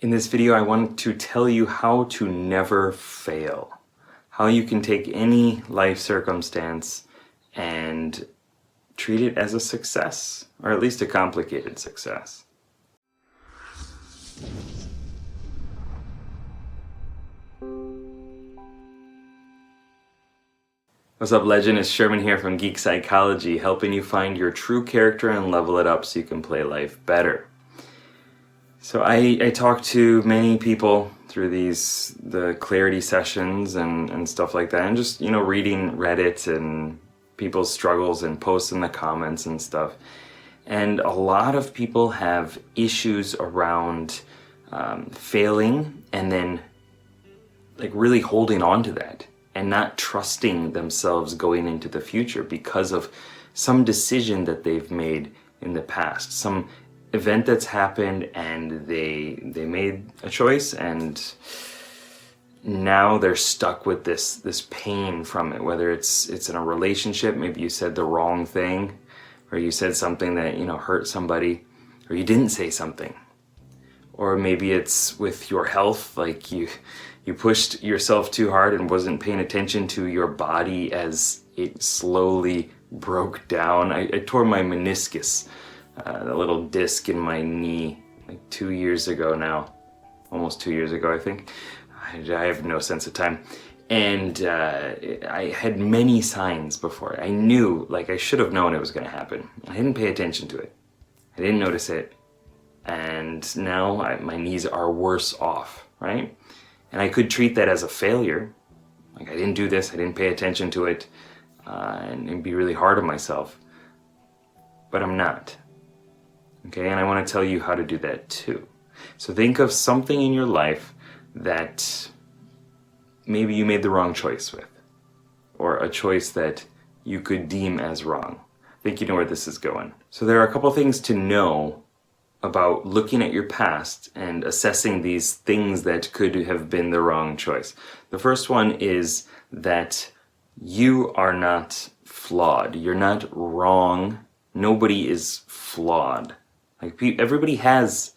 In this video, I want to tell you how to never fail. How you can take any life circumstance and treat it as a success, or at least a complicated success. What's up, legend? It's Sherman here from Geek Psychology, helping you find your true character and level it up so you can play life better. So I talk to many people through the clarity sessions and stuff like that, and just, reading Reddit and people's struggles and posts in the comments and stuff. And a lot of people have issues around failing and then really holding on to that and not trusting themselves going into the future because of some decision that they've made in the past, some event that's happened, and they made a choice, and now they're stuck with this pain from it. Whether it's in a relationship, maybe you said the wrong thing, or you said something that hurt somebody, or you didn't say something, or maybe it's with your health, like you pushed yourself too hard and wasn't paying attention to your body as it slowly broke down. I tore my meniscus, the little disc in my knee, like 2 years ago now, almost 2 years ago, I think. I have no sense of time. And I had many signs before. I knew, I should have known it was going to happen. I didn't pay attention to it. I didn't notice it. And now my knees are worse off, right? And I could treat that as a failure. I didn't do this, I didn't pay attention to it, and be really hard on myself. But I'm not. Okay, and I want to tell you how to do that too. So think of something in your life that maybe you made the wrong choice with, or a choice that you could deem as wrong. I think you know where this is going. So there are a couple things to know about looking at your past and assessing these things that could have been the wrong choice. The first one is that you are not flawed. You're not wrong. Nobody is flawed. Everybody has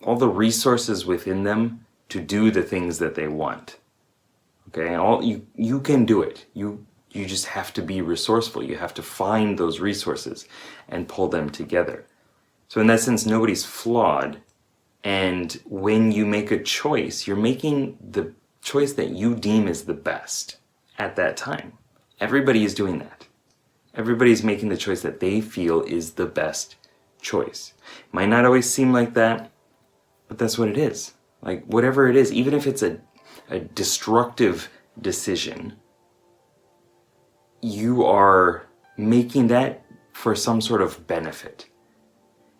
all the resources within them to do the things that they want. Okay, and you can do it. You just have to be resourceful. You have to find those resources and pull them together. So in that sense, nobody's flawed. And when you make a choice, you're making the choice that you deem is the best at that time. Everybody is doing that. Everybody's making the choice that they feel is the best choice. Might not always seem like that, but that's what it is. Whatever it is, even if it's a destructive decision, you are making that for some sort of benefit.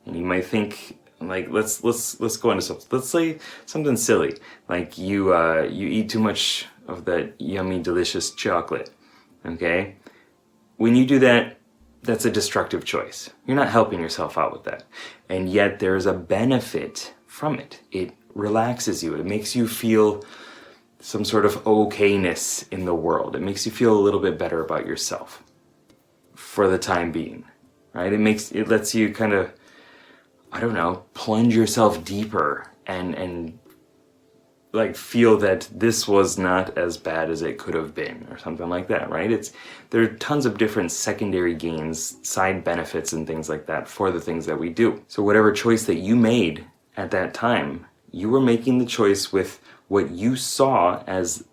And you might think, let's go into something. Let's say something silly, like you eat too much of that yummy, delicious chocolate. Okay, when you do that, that's a destructive choice. You're not helping yourself out with that, and yet there is a benefit from it. It relaxes you. It makes you feel some sort of okayness in the world. It makes you feel a little bit better about yourself for the time being, right? It lets you kind of, plunge yourself deeper and feel that this was not as bad as it could have been, or something like that, right? There are tons of different secondary gains, side benefits, and things like that for the things that we do. So whatever choice that you made at that time, you were making the choice with what you saw as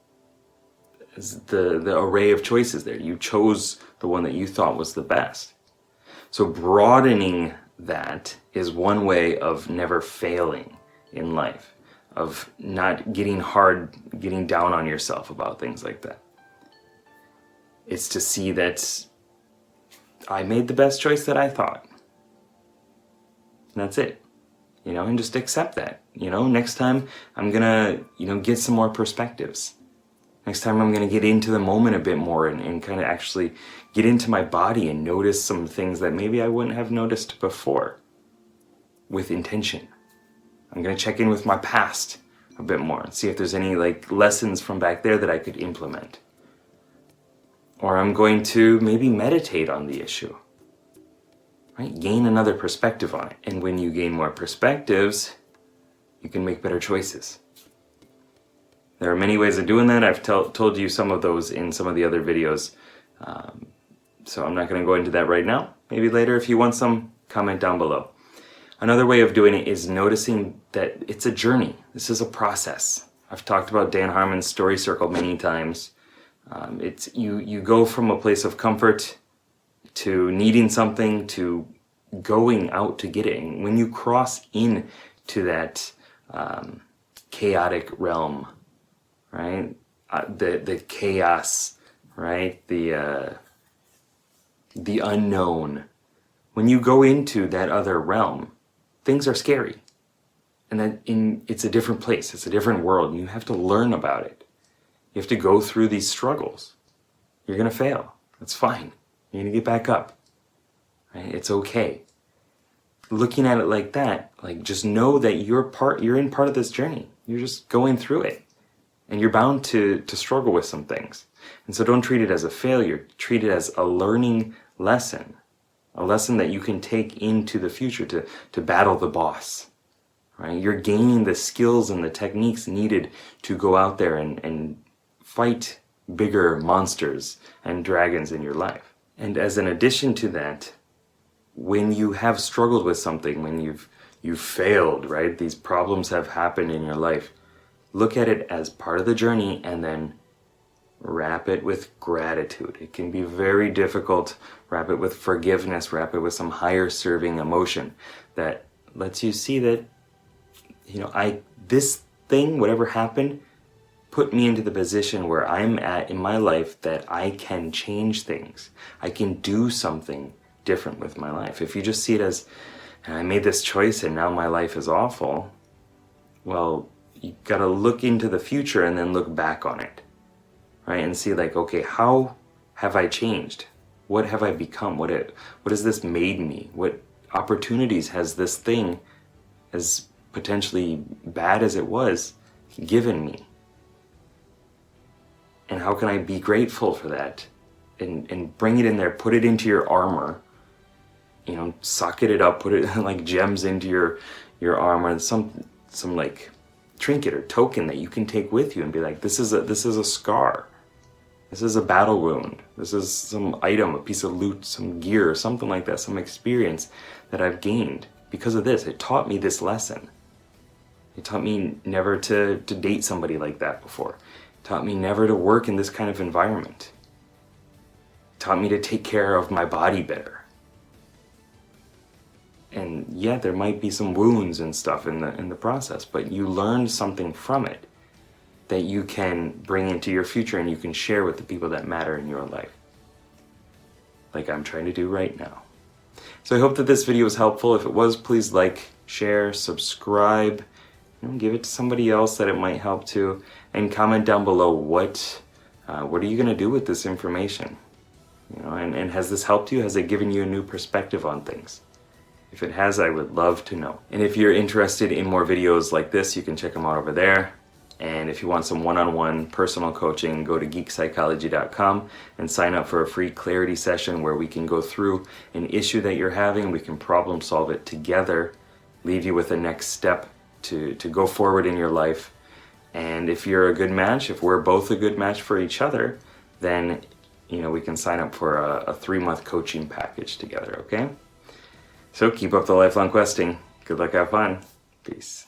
the array of choices there. You chose the one that you thought was the best. So broadening that is one way of never failing in life, of not getting down on yourself about things like that. It's to see that I made the best choice that I thought. And that's it. And just accept that. Next time I'm gonna, get some more perspectives. Next time I'm gonna get into the moment a bit more and kind of actually get into my body and notice some things that maybe I wouldn't have noticed before with intention. I'm gonna check in with my past a bit more and see if there's any lessons from back there that I could implement. Or I'm going to maybe meditate on the issue. Right? Gain another perspective on it. And when you gain more perspectives, you can make better choices. There are many ways of doing that. I've told you some of those in some of the other videos. So I'm not going to go into that right now. Maybe later if you want some, comment down below. Another way of doing it is noticing that it's a journey. This is a process. I've talked about Dan Harmon's story circle many times. It's you go from a place of comfort to needing something to going out to get it. And when you cross into that chaotic realm, right? The chaos, right? The unknown. When you go into that other realm, things are scary. And it's a different place. It's a different world. And you have to learn about it. You have to go through these struggles. You're going to fail. That's fine. You're going to get back up. Right? It's okay. Looking at it like that, like just know that you're in part of this journey. You're just going through it. And you're bound to struggle with some things. And so don't treat it as a failure. Treat it as a learning lesson. A lesson that you can take into the future to battle the boss. Right? You're gaining the skills and the techniques needed to go out there and fight bigger monsters and dragons in your life. And as an addition to that, when you have struggled with something, when you've failed, right? These problems have happened in your life. Look at it as part of the journey and then wrap it with gratitude. It can be very difficult. Wrap it with forgiveness. Wrap it with some higher serving emotion that lets you see that, this thing, whatever happened, put me into the position where I'm at in my life that I can change things. I can do something different with my life. If you just see it as, I made this choice and now my life is awful, well, you gotta look into the future and then look back on it, right? And see like, okay, how have I changed? What have I become? What has this made me? What opportunities has this thing, as potentially bad as it was, given me? And how can I be grateful for that? And bring it in there, put it into your armor, socket it up, put it like gems into your armor, and some like trinket or token that you can take with you and be like, this is a scar. This is a battle wound. This is some item, a piece of loot, some gear, something like that, some experience that I've gained because of this. It taught me this lesson. It taught me never to date somebody like that before. It taught me never to work in this kind of environment. It taught me to take care of my body better. And yeah, there might be some wounds and stuff in the process, but you learned something from it that you can bring into your future and you can share with the people that matter in your life. Like I'm trying to do right now. So I hope that this video was helpful. If it was, please like, share, subscribe, give it to somebody else that it might help to, and comment down below what are you gonna do with this information? And has this helped you? Has it given you a new perspective on things? If it has, I would love to know. And if you're interested in more videos like this, you can check them out over there. And if you want some one-on-one personal coaching, go to geekpsychology.com and sign up for a free clarity session where we can go through an issue that you're having. We can problem solve it together, leave you with a next step to go forward in your life. And if you're a good match, if we're both a good match for each other, then we can sign up for a 3-month coaching package together, okay? So keep up the lifelong questing. Good luck, have fun. Peace.